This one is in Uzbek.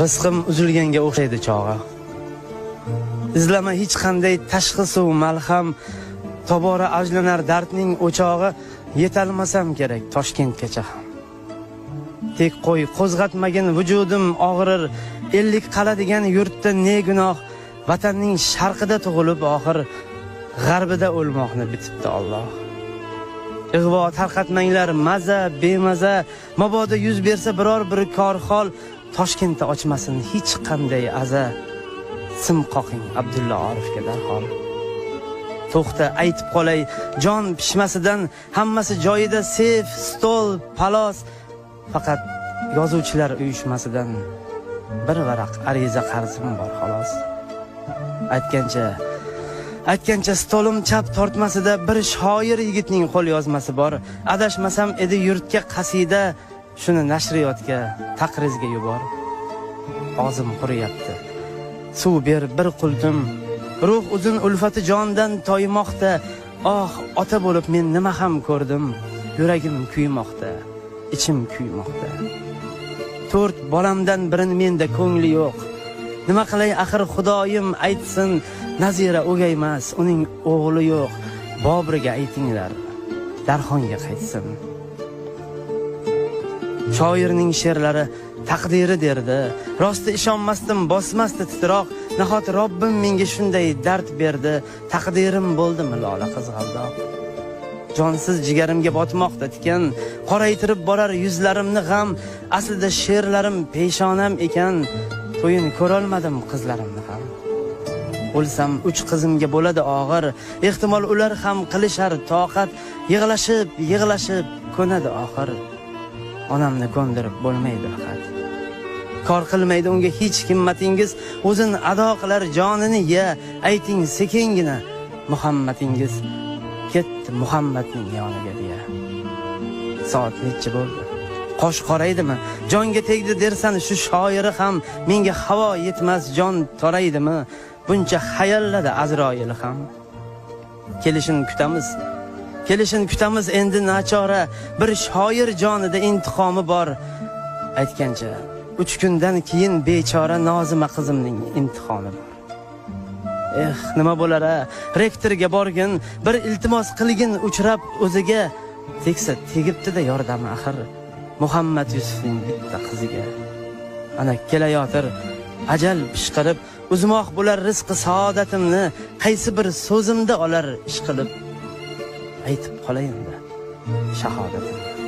Rizqim uzilganga o'xshaydi chog'i. İzlama hech qanday tashxis va malham, tobora ajlanar dardning o'chog'i. Yetalmasam kerak Toshkentgacha ham. Tek qo'y qo'zg'atmagin vujudim og'rir, 50 qaladigan yurtda ne gunoh, vatanning sharqida tug'ilib oxir g'arbida o'lmoqni bitibdi Alloh. Ig'vo tarqatmanglar maza bemaza, mabodo yuz bersa biror bir korxol Toshkentda ochmasin hech qanday aza. Sim qoqing Abdulla Orifga darhol. To'xta aytib qolay, jon pishmasidan hammasi joyida, sef, stol, palos. Faqat yozuvchilar uyushmasidan bir varaq ariza qarzim bor xolos. Aytgancha stolim chap tortmasida bir shoir yigitning qo'l yozmasi bor. Adashmasam edi yurtga qasida, shuni nashriyotga taqrizga yubor. Og'zim quriyapti. Suv ber bir qultum. Ruh uzun ulfati jondan toymoqda. Oh, ota bo'lib men nima ham ko'rdim. Yuragim kuymoqda, ichim kuymoqda. 4 bolamdan birini menda ko'ngli yo'q. Nima qilay axir Xudoyim aytsin, Nazira o'gaymas, uning o'g'li yo'q. Bobriga aytinglar, Darxonga qaytsin. Shoirning she'rlari taqdiri derdi. Rosti ishonmasdim, bosmasdi titroq. Nahot Robbim menga shunday dard berdi. Taqdirim bo'ldimi lola qizg'aldoq. Jonsiz jigarimga botmoqda tikan, qoraytirib borar yuzlarimni g'am. Aslida she'rlarim peshonam ekan, to'yin ko'rolmadim qizlarimni ham. O'lsam 3 qizimga bo'ladi og'ir, ehtimol ular ham qilishar toqat, yig'lashib ko'nadi oxir. Onamni ko'ndirib bo'lmaydi faqat. Kor qilmaydi unga hech himmatingiz, o'zin ado qilar jonini ya, ayting sekingina Muhammadingiz ketdi Muhammadning yoniga deya. Soat necha bo'ldi? Qosh qoraydimi? Jonga tegdi dersan shu shoiri ham, menga havo yetmas jon toraydimi? Buncha hayalladi Azroil ham. Kelishin kutamiz endi nachora, bir shoir jonida intiqomi bor. Aytgancha 3 kundan keyin bechora Nozima qizimning imtihoni bor. Nima bo'lar-a? Rektorga borgin, bir iltimos qilgin uchrab o'ziga. Teksa tegibdi-da yordami axir Muhammad Yusufning bitta qiziga. Ana kelayotir ajal pishqirib, uzmoq bo'lar rizqi saodatimni, qaysi bir so'zimda olar ish qilib. Aytib qolayin-da shahodatimni.